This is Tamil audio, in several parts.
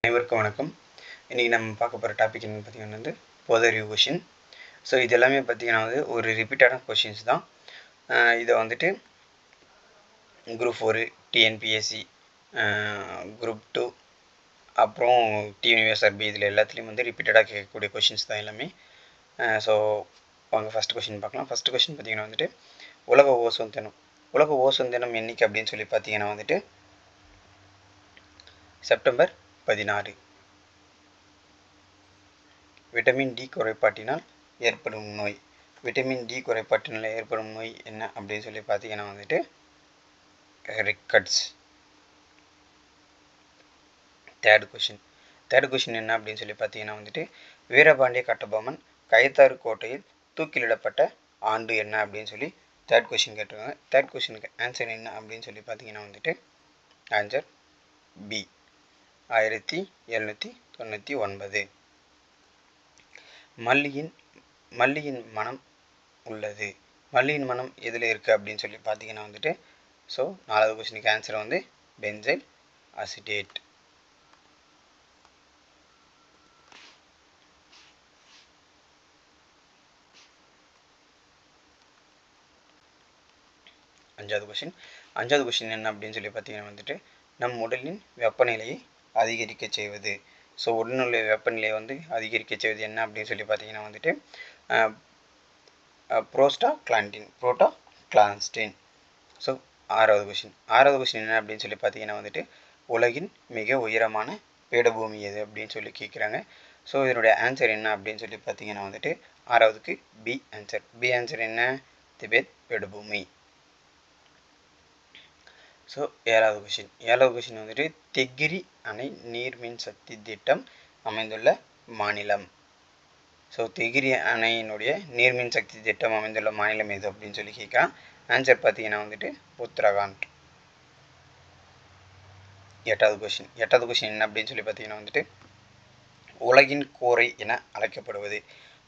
அனைவருக்கும் வணக்கம். இன்றைக்கி நம்ம பார்க்க போகிற டாபிக் என்னென்னு பார்த்தீங்கன்னா வந்து பொதறிவு கொஷின். ஸோ இது எல்லாமே பார்த்தீங்கன்னா வந்து ஒரு ரிப்பீட்டடான கொஷின்ஸ் தான். இதை வந்துட்டு குரூப் 4, டிஎன்பிஎஸ்சி, குரூப் 2, அப்புறம் டிஎன்யூஎஸ்ஆர்பி இதில் எல்லாத்துலேயும் வந்து ரிப்பீட்டடாக கேட்கக்கூடிய கொஷின்ஸ் தான் எல்லாமே. ஸோ வாங்க ஃபஸ்ட் கொஷின் பார்க்கலாம். ஃபஸ்ட்டு கொஷின் பார்த்தீங்கன்னா வந்துட்டு உலக ஓசோன் தினம். உலக ஓசோன் தினம் என்னைக்கு அப்படின்னு சொல்லி பார்த்தீங்கன்னா வந்துட்டு செப்டம்பர் 16. விட்டமின் டி குறைபாட்டினால் ஏற்படும் நோய். விட்டமின் டி குறைபாட்டினால் ஏற்படும் நோய் என்ன அப்படின்னு சொல்லி பார்த்தீங்கன்னா வந்துட்டு ரிக்கட்ஸ். தேர்ட் கொஷின் என்ன அப்படின்னு சொல்லி பார்த்தீங்கன்னா வந்துட்டு வீரபாண்டிய கட்டபொம்மன் கயத்தாறு கோட்டையில் தூக்கிலிடப்பட்ட ஆண்டு என்ன அப்படின்னு சொல்லி தேர்ட் கொஷின் கேட்டிருக்காங்க. தேர்ட் கொஷினுக்கு ஆன்சர் என்ன அப்படின்னு சொல்லி பார்த்தீங்கன்னா வந்துட்டு ஆன்சர் பி, 1799. மல்லியின் மனம் உள்ளது. மல்லியின் மனம் எதில் இருக்குது அப்படின்னு சொல்லி பார்த்தீங்கன்னா வந்துட்டு ஸோ 4வது கொஸ்டினுக்கு ஆன்சர் வந்து பென்சைல் அசிட்டேட். அஞ்சாவது கொஸ்டின் என்ன அப்படின்னு சொல்லி பார்த்தீங்கன்னா வந்துட்டு நம் உடலின் வெப்பநிலையை அதிகரிக்க செய்வது. ஸோ உடலுடைய வெப்பநிலையை வந்து அதிகரிக்க செய்வது என்ன அப்படின்னு சொல்லி பார்த்தீங்கன்னா வந்துட்டு புரோட்டாக்ளாஸ்டின். ஸோ ஆறாவது கொஸ்டின் என்ன அப்படின்னு சொல்லி பார்த்தீங்கன்னா வந்துட்டு உலகின் மிக உயரமான பீடபூமி எது அப்படின்னு சொல்லி கேட்குறாங்க. ஸோ இதனுடைய ஆன்சர் என்ன அப்படின்னு சொல்லி பார்த்தீங்கன்னா வந்துட்டு ஆறாவதுக்கு பி ஆன்சர் என்ன, திபெத் பீடபூமி. ஸோ ஏழாவது கொஷின் வந்துட்டு தெகிரி அணை நீர்மின் சக்தி திட்டம் அமைந்துள்ள மாநிலம். ஸோ தெகிரி அணையினுடைய நீர்மின் சக்தி திட்டம் அமைந்துள்ள மாநிலம் எது அப்படின்னு சொல்லி கேட்கலாம். ஆன்சர் பார்த்தீங்கன்னா வந்துட்டு உத்தரகாண்ட். எட்டாவது கொஷின் என்ன அப்படின்னு சொல்லி பார்த்தீங்கன்னா வந்துட்டு உலகின் கோரை என அழைக்கப்படுவது.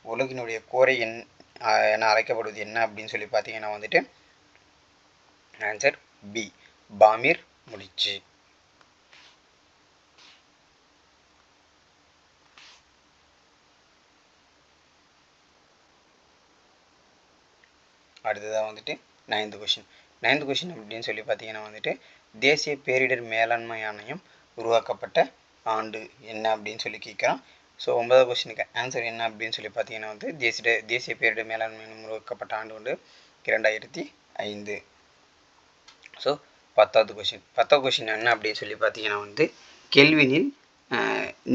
உலகினுடைய கோரை என அழைக்கப்படுவது என்ன அப்படின்னு சொல்லி பார்த்தீங்கன்னா வந்துட்டு ஆன்சர் பி, பாமிர் முடிச்சு. அடுத்ததாக வந்துட்டு 9th கொஷின் அப்படின்னு சொல்லி பார்த்தீங்கன்னா வந்துட்டு தேசிய பேரிடர் மேலாண்மை ஆணையம் உருவாக்கப்பட்ட ஆண்டு என்ன அப்படின்னு சொல்லி கேட்குறான். ஸோ 9வது கொஷினுக்கு ஆன்சர் என்ன அப்படின்னு சொல்லி பார்த்தீங்கன்னா வந்து தேசிய பேரிடர் மேலாண்மை ஆணையம் உருவாக்கப்பட்ட ஆண்டு வந்து 2005. ஸோ 10வது கொஷின் என்ன அப்படின்னு சொல்லி பார்த்தீங்கன்னா வந்து கெல்வினில்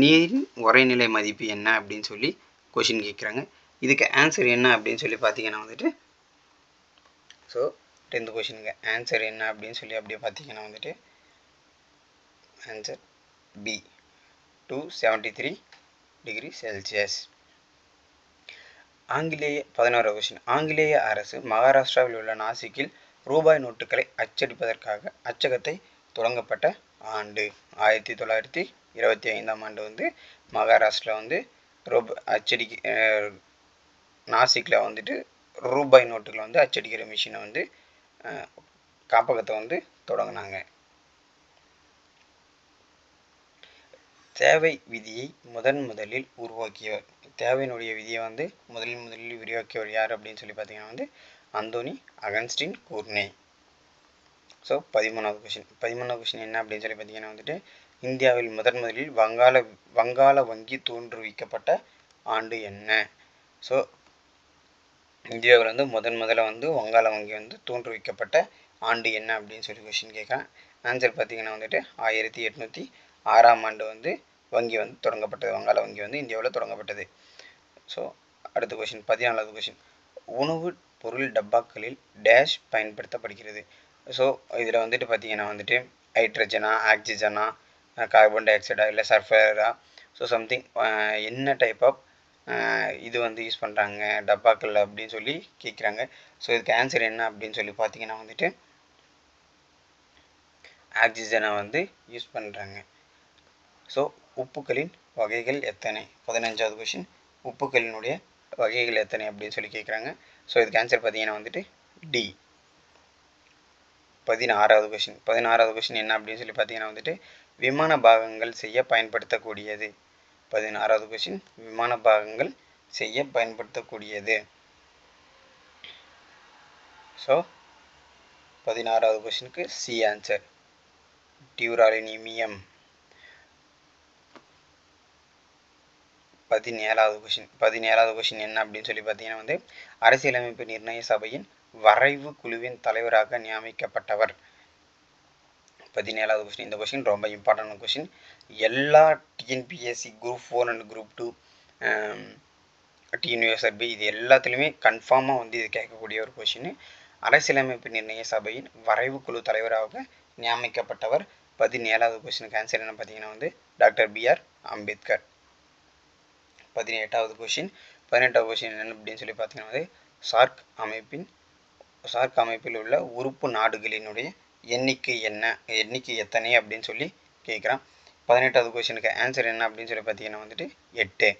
நீரின் உறைநிலை மதிப்பு என்ன அப்படின்னு சொல்லி கொஷின் கேட்குறாங்க. இதுக்கு ஆன்சர் என்ன அப்படின்னு சொல்லி பார்த்தீங்கன்னா வந்துட்டு ஸோ 10th கொஷினுக்கு ஆன்சர் என்ன அப்படின்னு சொல்லி அப்படியே பார்த்தீங்கன்னா வந்துட்டு ஆன்சர் பி, 273 டிகிரி செல்சியஸ். 11வது கொஷின் ஆங்கிலேய அரசு மகாராஷ்டிராவில் உள்ள நாசிக்கில் ரூபாய் நோட்டுகளை அச்சடிப்பதற்காக அச்சகத்தை தொடங்கப்பட்ட ஆண்டு. 1925ஆம் ஆண்டு வந்து மகாராஷ்டிரா வந்து நாசிக்கில் வந்துட்டு ரூபாய் நோட்டுகளை வந்து அச்சடிக்கிற மிஷினை வந்து காப்பகத்தை வந்து தொடங்கினாங்க. தேவை விதியை முதலில் உருவாக்கியவர். தேவையினுடைய விதியை வந்து முதலில் விரிவாக்கியவர் யார் அப்படின்னு சொல்லி பார்த்தீங்கன்னா வந்து அந்தோனி அகஸ்டின் கூர்னே. ஸோ 13வது கொஷின் என்ன அப்படின்னு சொல்லி பார்த்தீங்கன்னா வந்துட்டு இந்தியாவில் முதலில் வங்காள வங்கி தோற்றுவிக்கப்பட்ட ஆண்டு என்ன. ஸோ இந்தியாவில் வந்து முதல்ல வந்து வங்காள வங்கி வந்து தோற்றுவிக்கப்பட்ட ஆண்டு என்ன அப்படின்னு சொல்லி கொஷின் கேட்குறேன். ஆன்சர் பார்த்தீங்கன்னா வந்துட்டு 1806ஆம் ஆண்டு வந்து வங்கி வந்து தொடங்கப்பட்டது. வங்காள வங்கி வந்து இந்தியாவில் தொடங்கப்பட்டது. ஸோ அடுத்த கொஷின் 14வது கொஷின் உணவு பொருள் டப்பாக்களில் டேஷ் பயன்படுத்தப்படுகிறது. ஸோ இதில் வந்துட்டு பார்த்தீங்கன்னா வந்துட்டு ஹைட்ரஜனா, ஆக்சிஜனா, கார்பன் டை ஆக்சைடா, இல்லை சல்ஃபரா, ஸோ சம்திங் என்ன டைப் ஆஃப் இது வந்து யூஸ் பண்ணுறாங்க டப்பாக்கள் அப்படின்னு சொல்லி கேட்குறாங்க. ஸோ இதுக்கு ஆன்சர் என்ன அப்படின்னு சொல்லி பார்த்தீங்கன்னா வந்துட்டு ஆக்சிஜனை வந்து யூஸ் பண்ணுறாங்க. ஸோ உப்புக்களின் வகைகள் எத்தனை. 15வது கொஷின் உப்புக்களினுடைய வகைகள் எத்தனை அப்படின்னு சொல்லி கேட்குறாங்க. ஸோ இதுக்கு ஆன்சர் பார்த்தீங்கன்னா வந்துட்டு டி. 16வது கொஷின் என்ன அப்படின்னு சொல்லி பார்த்தீங்கன்னா வந்துட்டு விமான பாகங்கள் செய்ய பயன்படுத்தக்கூடியது. 16வது கொஸ்டின் விமான பாகங்கள் செய்ய பயன்படுத்தக்கூடியது. ஸோ 16வது கொஸ்டினுக்கு சி ஆன்சர் டியூராலினியம். 17வது கொஸ்டின் என்ன அப்படின்னு சொல்லி பார்த்தீங்கன்னா வந்து அரசியலமைப்பு நிர்ணய சபையின் வரைவு குழுவின் தலைவராக நியமிக்கப்பட்டவர். 17வது கொஸ்டின். இந்த கொஸ்டின் ரொம்ப இம்பார்ட்டன்ட் கொஸ்டின். எல்லா TNPSC group 4 and group 2 TNUSRB இது எல்லாத்துலேயுமே கன்ஃபார்மாக வந்து இது கேட்கக்கூடிய ஒரு கொஸ்டின். அரசியலமைப்பு நிர்ணய சபையின் வரைவு குழு தலைவராக நியமிக்கப்பட்டவர். 17வது கொஸ்டினுக்கு ஆன்சர் என்ன பார்த்தீங்கன்னா வந்து டாக்டர் பிஆர் அம்பேத்கர். 18வது கொஸ்டின். 18வது கொஸ்டின் என்ன அப்படின்னு சொல்லி பார்த்தீங்கன்னா வந்து சார்க் அமைப்பில் உள்ள உறுப்பு நாடுகளினுடைய எண்ணிக்கை எத்தனை அப்படின்னு சொல்லி கேட்குறான். 18வது கொஸ்டினுக்கு ஆன்சர் என்ன அப்படின்னு சொல்லி பார்த்தீங்கன்னா வந்துட்டு 8.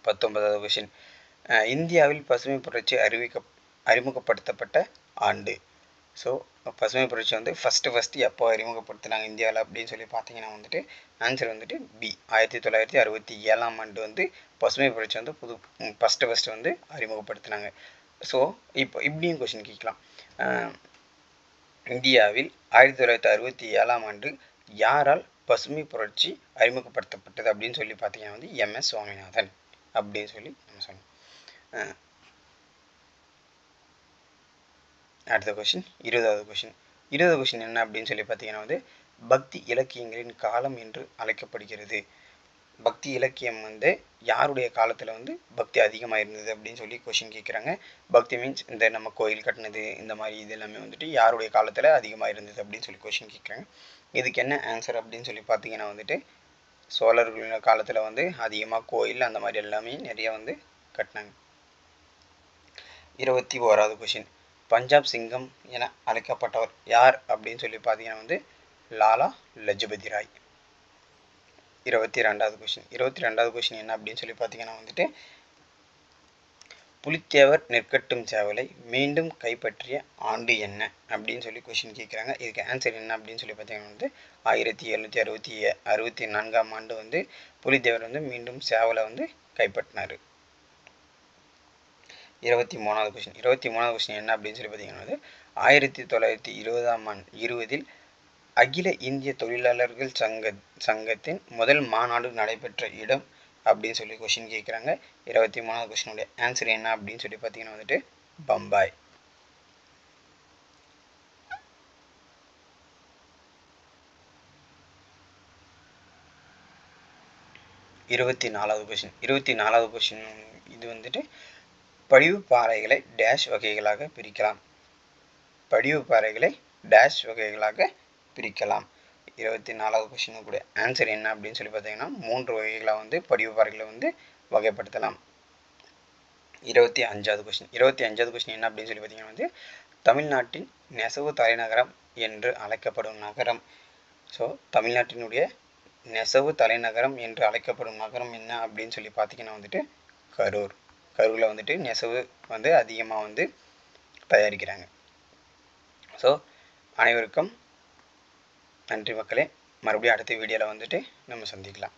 19வது கொஸ்டின். இந்தியாவில் பசுமை புரட்சி அறிமுகப்படுத்தப்பட்ட ஆண்டு. ஸோ பசுமை புரட்சி வந்து ஃபஸ்ட்டு எப்போ அறிமுகப்படுத்தினாங்க இந்தியாவில் அப்படின்னு சொல்லி பார்த்தீங்கன்னா வந்துட்டு ஆன்சர் வந்துட்டு பி 1967ஆம் ஆண்டு வந்து பசுமை புரட்சி வந்து ஃபஸ்ட்டு வந்து அறிமுகப்படுத்தினாங்க. ஸோ இப்போ இப்படியும் கொஸ்டின் கேட்கலாம். இந்தியாவில் 1967ஆம் ஆண்டு யாரால் பசுமை புரட்சி அறிமுகப்படுத்தப்பட்டது அப்படின்னு சொல்லி பார்த்தீங்கன்னா வந்து MS சுவாமிநாதன் அப்படின்னு சொல்லி நம்ம சொன்னோம். அடுத்த கொஸ்டின் 20வது கொஸ்டின். 20வது கொஸ்டின் என்ன அப்படின்னு சொல்லி பார்த்தீங்கன்னா வந்து பக்தி இலக்கியங்களின் காலம் என்று அழைக்கப்படுகிறது. பக்தி இலக்கியம் வந்து யாருடைய காலத்தில் வந்து பக்தி அதிகமாக இருந்தது அப்படின்னு சொல்லி கொஷின் கேட்குறாங்க. பக்தி மீன்ஸ் இந்த நம்ம கோயில் கட்டினது இந்த மாதிரி இது எல்லாமே வந்துட்டு யாருடைய காலத்தில் அதிகமாக இருந்தது அப்படின்னு சொல்லி கொஷின் கேட்குறாங்க. இதுக்கு என்ன ஆன்சர் அப்படின்னு சொல்லி பார்த்தீங்கன்னா வந்துட்டு சோழர்கள் காலத்தில் வந்து அதிகமாக கோயில் அந்த மாதிரி எல்லாமே நிறைய வந்து கட்டினாங்க. 21வது கொஷின். பஞ்சாப் சிங்கம் என அழைக்கப்பட்டவர் யார் அப்படின்னு சொல்லி பார்த்தீங்கன்னா வந்து லாலா லஜபதி ராய். 22வது கொஸ்டின். 22வது கொஸ்டின் என்ன அப்படின்னு சொல்லி பார்த்தீங்கன்னா வந்துட்டு புலித்தேவர் நெற்கட்டும் சேவலை மீண்டும் கைப்பற்றிய ஆண்டு என்ன அப்படின்னு சொல்லி கொஸ்டின் கேட்குறாங்க. இதுக்கு ஆன்சர் என்ன அப்படின்னு சொல்லி பார்த்தீங்கன்னா வந்து 1764ஆம் ஆண்டு வந்து புலித்தேவர் வந்து மீண்டும் சேவலை வந்து கைப்பற்றினார். 23வது கொஸ்டின். 23வது கொஸ்டின் என்ன அப்படின்னு சொல்லி பார்த்தீங்கன்னா வந்து 1920இல் அகில இந்திய தொழிலாளர்கள் சங்கத்தின் முதல் மாநாடு நடைபெற்ற இடம் அப்படின்னு சொல்லி கொஸ்டின் கேட்குறாங்க. 23வது கொஸ்டினுடைய ஆன்சர் என்ன அப்படின்னு சொல்லி பார்த்தீங்கன்னா வந்துட்டு பம்பாய். 24வது கொஸ்டின். 24வது கொஸ்டின் இது வந்துட்டு படிவு பாறைகளை டேஷ் வகைகளாக பிரிக்கலாம். படிவு பாறைகளை டேஷ் வகைகளாக பிரிக்கலாம். 24வது கொஸ்டின் கூட ஆன்சர் என்ன அப்படின்னு சொல்லி பார்த்தீங்கன்னா 3 வகைகளை வந்து படிவு பாறைகளை வந்து வகைப்படுத்தலாம். 25வது கொஸ்டின். 25வது கொஸ்டின் என்ன அப்படின்னு சொல்லி பார்த்தீங்கன்னா வந்து தமிழ்நாட்டின் நெசவு தலைநகரம் என்று அழைக்கப்படும் நகரம். ஸோ தமிழ்நாட்டினுடைய நெசவு தலைநகரம் என்று அழைக்கப்படும் நகரம் என்ன அப்படின்னு சொல்லி பார்த்தீங்கன்னா வந்துட்டு கரூர். கரூரில் வந்துட்டு நெசவு வந்து அதிகமாக வந்து தயாரிக்கிறாங்க. ஸோ அனைவருக்கும் நன்றி மக்களே. மறுபடியும் அடுத்த வீடியோவில் வந்துட்டு நம்ம சந்திக்கலாம்.